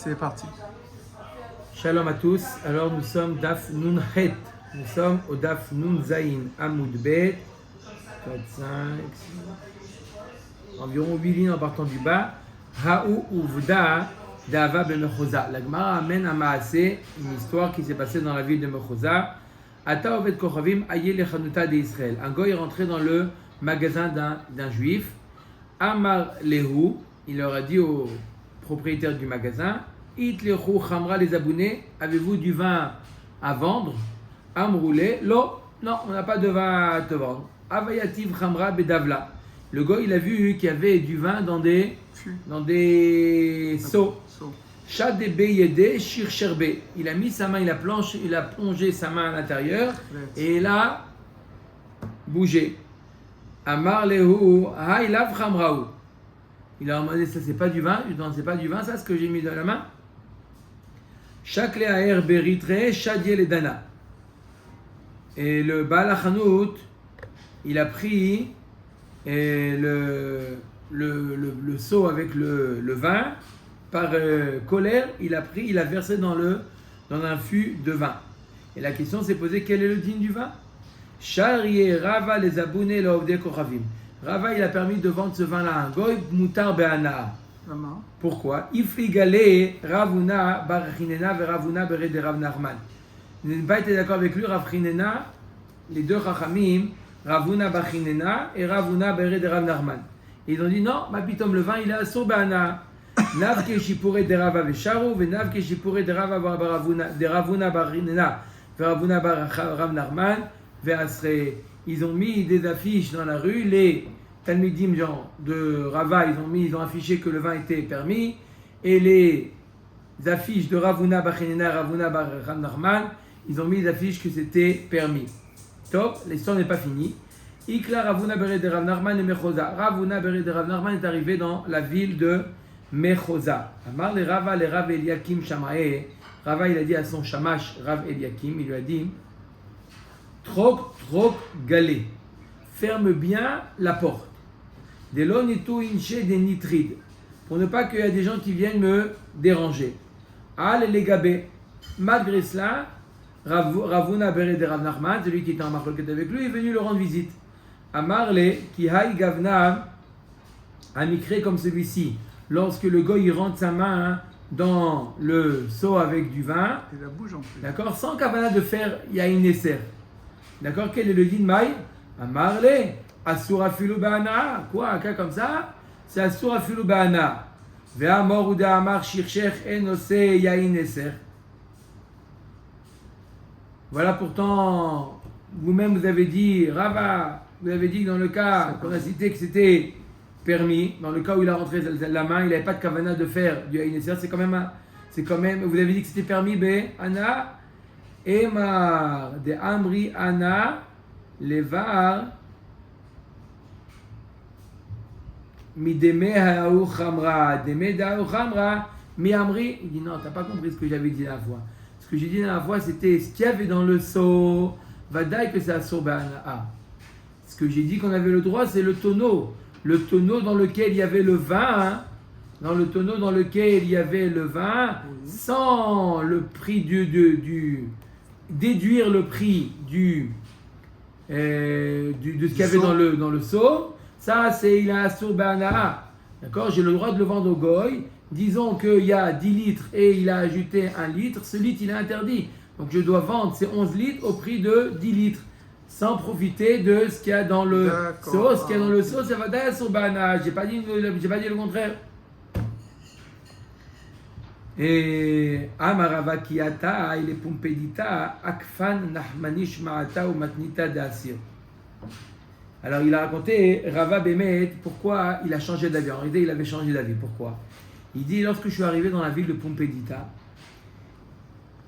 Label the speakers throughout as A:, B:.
A: C'est parti.
B: Shalom à tous. Alors nous sommes Daf Nun Het. Nous sommes au Daf Nun Zayin Amoud Bet. 4, 5, 6. Environ 8 lignes en partant du bas. Ha'u Uvda Dava Bemechosa. La Gemara amène à Maasé, une histoire qui s'est passée dans la ville de Mechosa. Ata Oved Kochavim Aye Lechanuta de Israël. Un goy est rentré dans le magasin d'un juif. Amar Lehu, il leur a dit au propriétaire du magasin, Itlechu Khamra les abonnés, avez-vous du vin à vendre? Amroulé, lo, non, on n'a pas de vin à te vendre. Avayativ Khamra Bedavla. Le gars, il a vu qu'il y avait du vin dans des seaux. Shad Beyede Shir Sherbe. Il a mis sa main, il a plongé sa main à l'intérieur et il a bougé. Amar Lehu, Hailav Khamraou. Il a demandé, ça c'est pas du vin? Je dis, non, c'est pas du vin, ça, ce que j'ai mis dans la main. Chaque Léaer Beritre, Shadiel et Dana. Et le Baal HaChanout, il a pris le seau avec le vin, par colère, il a versé dans un fût de vin. Et la question s'est posée, quel est le digne du vin? Sharié Rava les abonnés l'ovde kochavim. Rava il a permis de vendre ce vin-là à un goy mutar be'ana. Pourquoi? Ifligale Ravuna bar Chinena ve Ravuna bere de Rav Nachman. Il n'a pas été d'accord avec lui, Rav Chinena, les deux chachamim, Ravuna bar Chinena et Ravuna bere de Rav Nachman. Ils ont dit non, ma pitom le vin il est asur be'ana. Nav ke shipure de Rava vesharu ve nav ke shipure de Rava bar Ravuna bar Chinena ve Ravuna bar Rav Nachman. Ils ont mis des affiches dans la rue, les Talmidim de Rava, ils ont affiché que le vin était permis, et les affiches de Ravuna Bachenena, Ravuna Bar Rav Nachman, ils ont mis des affiches que c'était permis. Top, l'histoire n'est pas finie. Ikla Ravuna Beret de Rav Nachman et Mechosa. Ravuna Beret de Rav Nachman est arrivé dans la ville de Mechosa. Amar le Rava, le Rav Eliakim Shamae. Rava, il a dit à son Shamash, Rav Eliakim, il lui a dit, Trok galé. Ferme bien la porte. Delonitu inche des nitrides. Pour ne pas qu'il y ait des gens qui viennent me déranger. Al les gabé. Malgré cela, Ravuna Beret de Rav Nachman, celui qui était en marloquette avec lui, est venu le rendre visite. Amarle, qui haï gavna, un micré comme celui-ci. Lorsque le goy rentre sa main dans le seau avec du vin,
A: il la bouge en plus.
B: D'accord, sans kavana de faire yaïn esser. D'accord, quel est le din maï? Amarle, asura filu ba'ana. Quoi, un cas comme ça? C'est asura filu ba'ana. Ve'amor ou da'amar shirshech enose yaïn esser. Voilà, pourtant, vous-même vous avez dit, Rava, vous avez dit dans le cas qu'on a cité que c'était permis, dans le cas où il a rentré la main, il n'avait pas de kavana de faire du yaïn esser, c'est quand même, vous avez dit que c'était permis, Ana. Emar de Amri Ana Levar Mideme Haou Khamra Deme Daou Khamra Mi Amri. Il dit non, t'as pas compris ce que j'avais dit la fois. Ce que j'ai dit la fois, c'était ce qu'il y avait dans le seau. Vadaï que c'est Asur Ba'ana. Ce que j'ai dit qu'on avait le droit, c'est le tonneau. Le tonneau dans lequel il y avait le vin. Dans le tonneau dans lequel il y avait le vin, sans le prix déduire le prix de ce qu'il y avait dans le seau, ça c'est il a asur ba'ana. D'accord, j'ai le droit de le vendre au goy. Disons qu'il y a 10 litres et il a ajouté 1 litre, ce litre il est interdit. Donc je dois vendre ces 11 litres au prix de 10 litres, sans profiter de ce qu'il y a dans le seau. Ce qu'il y a dans le seau, ça va être asur ba'ana. J'ai pas dit le contraire. Et Amarava Kiata, il est Pumpedita, Akfan Nahmanish Maata ou Matnita de Asir. Alors il a raconté, Rava Bemet, pourquoi il a changé d'avis. En réalité, il avait changé d'avis. Pourquoi? Il dit, lorsque je suis arrivé dans la ville de Pumpedita,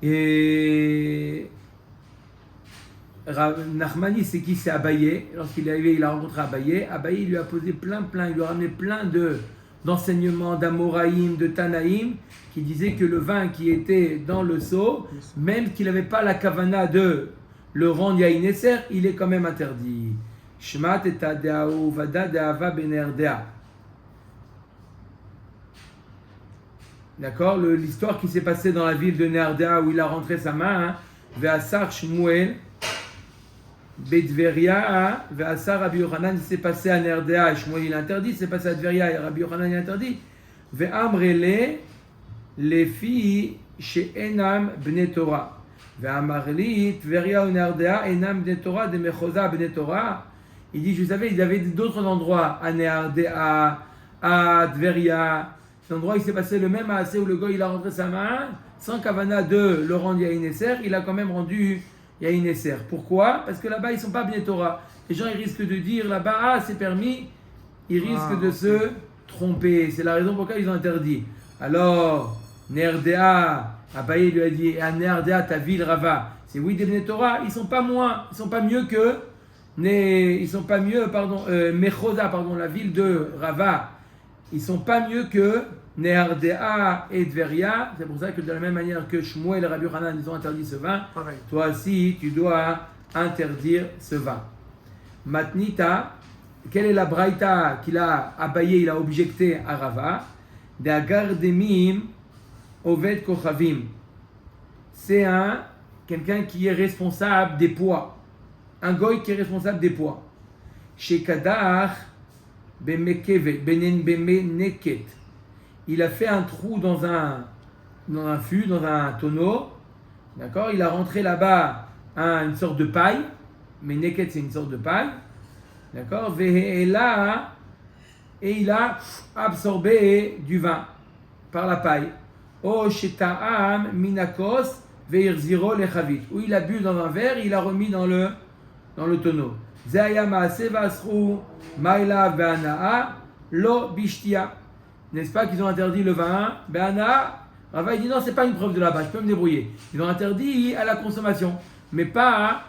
B: et Nahmani, c'est qui? C'est Abaye. Lorsqu'il est arrivé, il a rencontré Abaye. Abaye, il lui a posé plein, il lui a ramené plein d'enseignements d'Amoraïm, de Tanaïm, qui disaient que le vin qui était dans le seau, même qu'il n'avait pas la kavana de le rendre yaïn esser, il est quand même interdit. Shmat et Tadeaou Vada Deava Benerdea. d'accord, l'histoire qui s'est passée dans la ville de Nerdea où il a rentré sa main, Ve'asar Shmuel, Bedveria, Ve'asar Rabbi Yochanan, il s'est passé à Nerdea, et Shmuel il interdit, il s'est passé à Tveria, et Rabbi Yochanan il interdit. Ve'amrele, les filles chez Enam Bnei Torah. Ve'amarli, Tveria ou Nerdea, Enam Bnei Torah, de Mechoza Bnei Torah. Il dit, je savais, il y avait d'autres endroits, à Nerdea, à Tveria. Cet endroit, il s'est passé le même assez où le gars, il a rentré sa main, sans kavana de le rendre Yahinesser, il a quand même rendu Yahinesser. Pourquoi? Parce que là-bas, ils ne sont pas Bnei Torah. Les gens, ils risquent de dire là-bas, ah, c'est permis, ils risquent de se tromper. C'est la raison pour laquelle ils ont interdit. Alors, Nerdea, Abaye lui a dit, à Nerdea, ta ville, Rava, c'est oui des Bnei Torah, ils ne sont pas moins, ils ne sont pas mieux que, ils sont pas mieux, Mechoda, la ville de Rava, ils ne sont pas mieux que Nerdea et Tveria. C'est pour ça que de la même manière que Shmuel et Rabbi Yochanan ils ont interdit ce vin, pareil. Toi aussi tu dois interdire ce vin. Matnita, quelle est la braïta qu'il a abayé, il a objecté à Rava? D'agardemim oved kochavim. C'est quelqu'un qui est responsable des poids. Un goy qui est responsable des poids. Chez Kadar, il a fait un trou dans un fût, dans un tonneau, d'accord? Il a rentré là-bas une sorte de paille, mais neket c'est une sorte de paille, d'accord? Et il a absorbé du vin par la paille. O sheta'am minakos veirziro lechavit, où il a bu dans un verre, il a remis dans le tonneau. Zaya maase vasru maila be'anaa lo bishtia. N'est-ce pas qu'ils ont interdit le vin? Be'anaa. Rava il dit non, c'est pas une preuve de là-bas, je peux me débrouiller. Ils ont interdit à la consommation, mais pas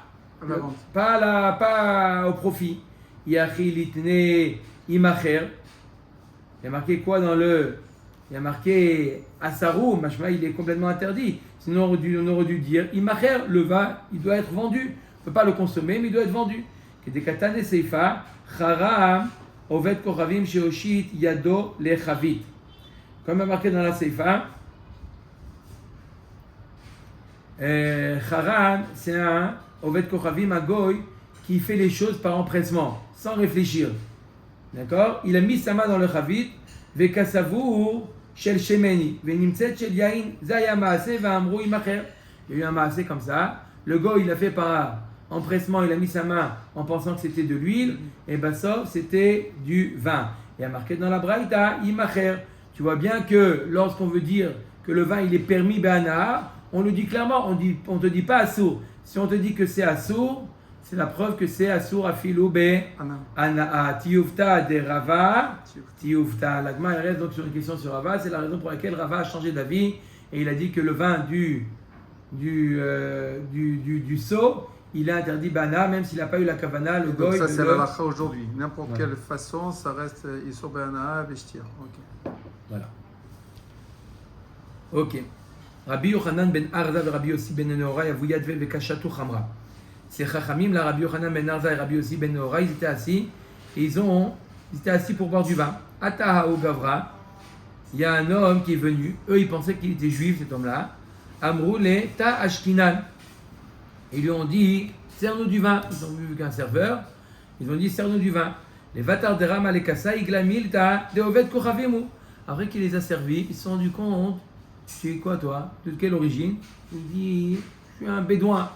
B: au profit. Yachi litne imacher. Il y a marqué quoi dans le. Il y a marqué Asarou, machma, il est complètement interdit. Sinon, on aurait dû dire imacher, le vin, il doit être vendu. On ne peut pas le consommer, mais il doit être vendu. Kedekatane seifa, charam, oved kochavim sheoshit yado lechavit. Comme il y a marqué dans la seifa, charam, c'est un oved kochavim, un goy, qui fait les choses par empressement, sans réfléchir. D'accord? Il a mis sa main dans le chavit, vekasavur shel shemeni, venimtset shel yain, zaya maase va'amru imacher. Il y a eu un maase comme ça. Le goy, il a fait par empressement, il a mis sa main en pensant que c'était de l'huile, et ça, c'était du vin. Il y a marqué dans la braïta, imacher. Tu vois bien que lorsqu'on veut dire que le vin, il est permis be'ana, on le dit clairement, on te dit pas assour. Si on te dit que c'est assour, c'est la preuve que c'est assour afilou be'ana. Tiyufta de Rava, tiyufta. L'agma, il reste donc sur une question sur Rava, c'est la raison pour laquelle Rava a changé d'avis, et il a dit que le vin du seau, il a interdit bana, même s'il n'a pas eu la kavana, le goy.
A: Ça, c'est la lacha aujourd'hui. N'importe quelle façon, ça reste isur bana, vestir. Ok.
B: Voilà. Ok. Rabbi Yochanan ben Arza et Rabbi Yossi ben Nehorai avuyad vekashatu chamra. Ces chachamim, là, Rabbi Yochanan ben Arza et Rabbi Yossi ben Nehorai, ils étaient assis, et ils étaient assis pour boire du vin. Ataha ou Gavra, il y a un homme qui est venu, eux ils pensaient qu'il était juif, cet homme-là. Amroule ta ashkinan. Ils lui ont dit, sers-nous du vin. Ils ont vu qu'un serveur, ils ont dit, sers-nous du vin. Les vatar de Ram alekasa, iglamil ta de oved kochavemu. Après qu'il les a servis, ils se sont rendus compte, tu es quoi toi? De quelle origine? Il dit, je suis un bédouin.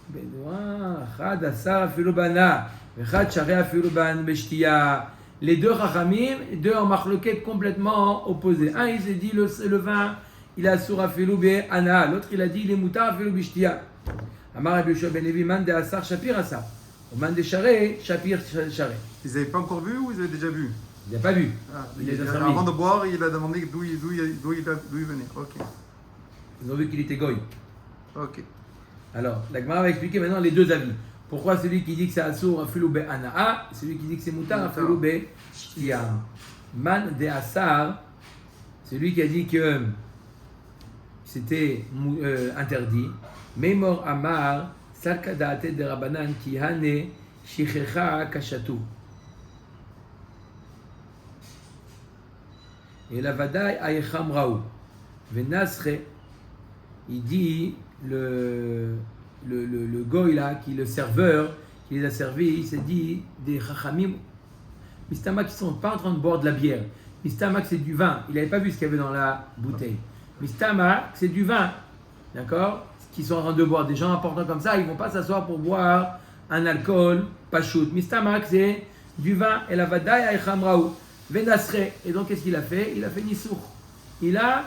B: Bédouin, chad asar afilubana, chad share afiluban beshtia. Les deux chachamim, deux en marloquette complètement opposés. Un, il s'est dit, le vin, il a sur afilou be'ana. L'autre, il a dit, il est moutar afilou beshtia. Amar Rabbi Yoshua ben Levi, man de asar shapir asar. Ou man de share, shapir share.
A: Ils n'avaient pas encore vu ou ils avaient déjà vu?
B: Il n'a pas vu.
A: Avant de boire, il a demandé d'où il venait. Ok.
B: Ils ont vu qu'il était goy.
A: Ok.
B: Alors, la Gemara va expliquer maintenant les deux avis. Pourquoi celui qui dit que c'est assour afilou be'ana'a, celui qui dit que c'est moutar afilou be'shtia. Man de asar, celui qui a dit que c'était interdit. Memor amar sakadate de rabanan ki hane shichecha kashatu. Et la vadaï aïcham raou. Venasre, il dit, le goy là, le serveur, qui les a servis, il s'est dit, des chachamim, Mistamak, ils ne sont pas en train de boire de la bière. Mistamak, c'est du vin. Il n'avait pas vu ce qu'il y avait dans la bouteille. Mistamak, c'est du vin. D'accord? Ce qu'ils sont en train de boire. Des gens importants comme ça, ils ne vont pas s'asseoir pour boire un alcool, pas shoot. Mistamak, c'est du vin. Et la vadaï aïcham raou. Venasre. Et donc, qu'est-ce qu'il a fait? Il a fait Nissour. Il a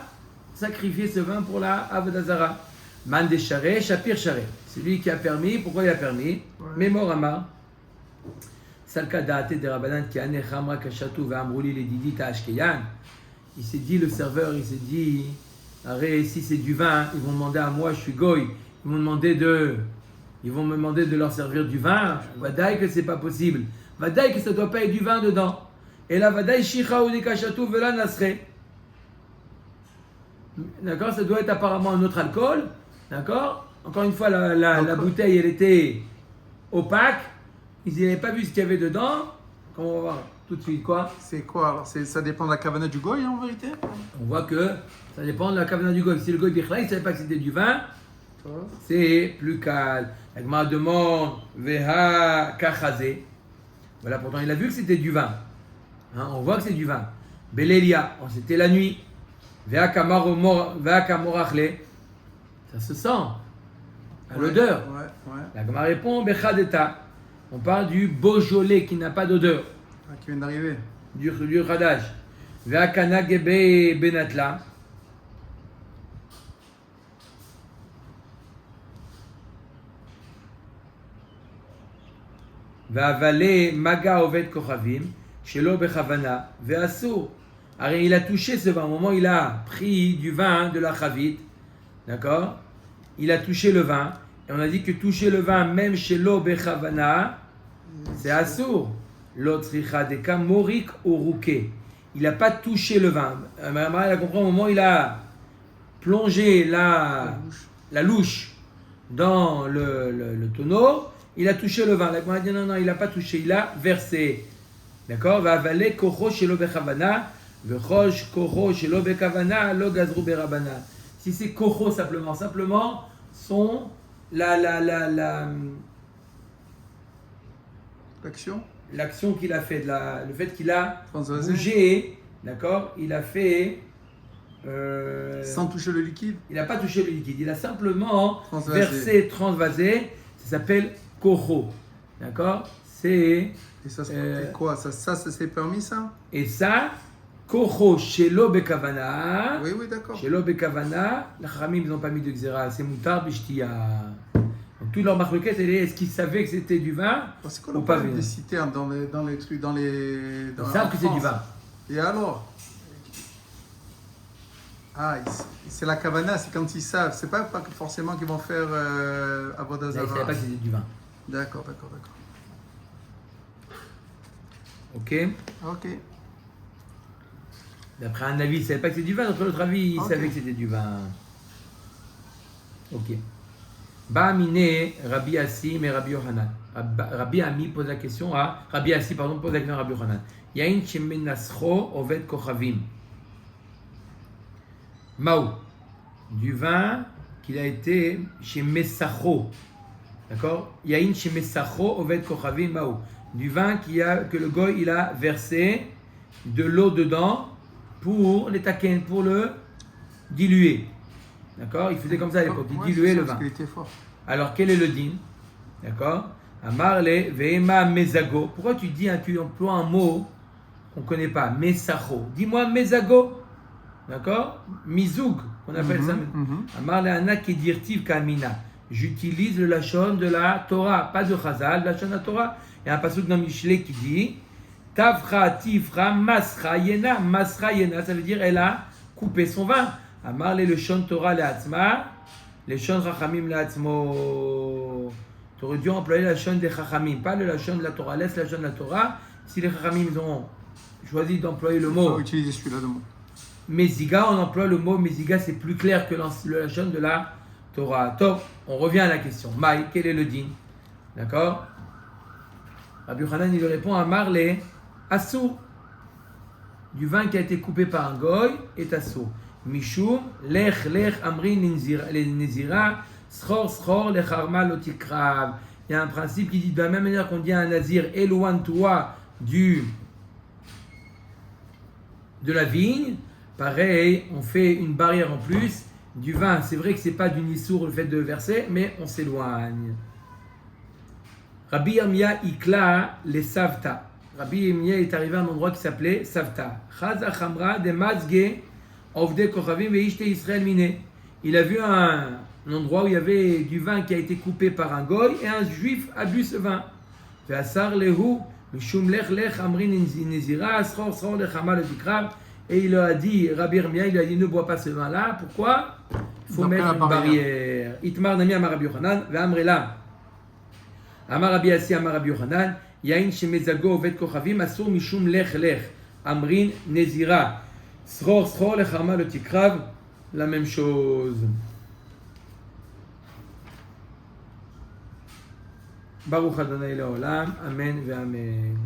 B: sacrifié ce vin pour la Avodazara. Man de Charé, Shapir Charé. C'est lui qui a permis. Pourquoi il a permis? Mémorama. Salkadate de Rabbanan qui a nechamra kashatu ve'amrouli les didi ta'ashkeyan. Il s'est dit, le serveur, il s'est dit, arrête, si c'est du vin, ils vont demander à moi, je suis goy, ils vont me demander de leur servir du vin. Vadaï que c'est pas possible. Vadaï que ça doit pas être du vin dedans. Et là, vadaï shicha ou kashatu ve'la nasre. D'accord, ça doit être apparemment un autre alcool. D'accord. Encore une fois, la bouteille, elle était opaque. Ils n'avaient pas vu ce qu'il y avait dedans. Comment on va voir tout de suite quoi?
A: C'est quoi alors? Ça dépend de la kavana du goy en vérité?
B: On voit que ça dépend de la kavana du goy. Si le goy bichla, il ne savait pas que c'était du vin, c'est plus calme. La Gemara demande Veha kachazé. Voilà, pourtant il a vu que c'était du vin. Hein, on voit que c'est du vin. Belelia, c'était la nuit. Veha kamorachle. Ça se sent à l'odeur.
A: Ouais.
B: La Gemara répond Bechadeta. On parle du Beaujolais qui n'a pas d'odeur.
A: Ah, qui vient d'arriver.
B: Du Radaj. Ve'akana gebe benatla. Ve'avale maga oved kochavim. Shelo bechavana. Ve'asur. Alors il a touché ce vin. Au moment où il a pris du vin de la chavite. D'accord? Il a touché le vin. Et on a dit que toucher le vin, même chez l'eau bechavana, c'est assour. L'autre deka morik ou rouquet. Il n'a pas touché le vin. Maman, elle a compris au moment où il a plongé la louche dans le tonneau, il a touché le vin. La Gemara dit non, il n'a pas touché, il a versé. D'accord? Va avaler kocho chez l'eau bechavana, vechosh kocho chez l'eau bekavana, lo gazrou berabana. Si c'est kocho simplement son l'action qu'il a fait, le fait qu'il a bougé, d'accord, il a fait
A: sans toucher le liquide.
B: Il n'a pas touché le liquide, il a simplement versé, transvasé. Ça s'appelle kocho, d'accord. Et
A: ça c'est quoi? Ça c'est permis ça? Et
B: ça, kocho shelo bekavana.
A: Oui, d'accord.
B: Shelo bekavana, les Chachamim ils n'ont pas mis de xéra, c'est mutar bishtia. Donc tout leur marloquette, est-ce qu'ils savaient que c'était du vin
A: c'est quoi le problème des citernes dans les trucs, dans
B: ils savent que c'est du vin.
A: Et alors? Ah, c'est la kavana, c'est quand ils savent. C'est pas forcément qu'ils vont faire Avodazara.
B: Ils ne savaient pas que c'était du vin.
A: D'accord. Ok.
B: D'après un avis, ils ne savaient pas que c'était du vin. D'après l'autre avis, ils savaient que c'était du vin. Ok. Ba'amine Rabbi Assim et Rabbi Yohanan. Rabbi Ami pose la question à Rabbi Assim, pose la question à Rabbi Yohanan. Yain shemenascho oved kochavim. Mao, du vin qu'il a été chez Messacho. D'accord? Yain chez Messacho oved kochavim Mao. Du vin que le goy il a versé de l'eau dedans pour les taken, pour le diluer. D'accord? Il faisait comme ça à l'époque, il diluait le vin.
A: Il était fort.
B: Alors, quel est le din? D'accord? Amarle ve'ema mezago. Pourquoi tu emploies un mot qu'on ne connaît pas? Mesacho. Dis-moi mezago. D'accord? Mizoug, qu'on appelle ça. Amarle anak edirtiv kamina. J'utilise le lachon de la Torah, pas de Chazal, le lachon de la Torah. Il y a un passage dans Michelet qui dit Tavra, tifra, masra, yena. Masra, yena, ça veut dire elle a coupé son vin. Amarle le shon Torah le Hatzma, le shon Chachamim le Hatzmo. Tu aurais dû employer la shon des Chachamim, pas le shon de la Torah. Laisse la shon de la Torah. Si les Chachamim ont choisi d'employer le mot.
A: Il faut utiliser celui-là de mot.
B: Meziga, on emploie le mot Meziga, c'est plus clair que le shon de la Torah. Top, on revient à la question. Maï, quel est le din? D'accord? Rabbi Yochanan, il répond à Marley, Assou. du vin qui a été coupé par un goy est assaut. Mishum, lech, amrin, nezira, schor, lecharma, lotikrav. Il y a un principe qui dit de la même manière qu'on dit à un nazir, éloigne-toi de la vigne. Pareil, on fait une barrière en plus. Du vin, c'est vrai que c'est pas du nissour le fait de verser, mais on s'éloigne. Rabbi Yirmiyah Ikla les Savta. Rabbi Yirmiyah est arrivé à un endroit qui s'appelait Savta. Chaza Chamra de Mazge Ovde Kochavim Veishte Israël Mine. Il a vu un endroit où il y avait du vin qui a été coupé par un goy et un juif a bu ce vin. Ve'asar lehu mishum lech amrin nezira schor lechama letikrav. Et il a dit, Rabbi Yirmiyah, il a dit ne bois pas ce vin-là. Pourquoi? Il faut mettre une barrière. Itmar nami amar Rabbi Yochanan ve'amrela. Amar Rabbi Assi amar Rabbi Yochanan, yain shemezago ovet kochavim asur mishum lech amrin nezira schor lechama letikrav. La même chose. Baruch Adonai Leolam. Amen ve'amen.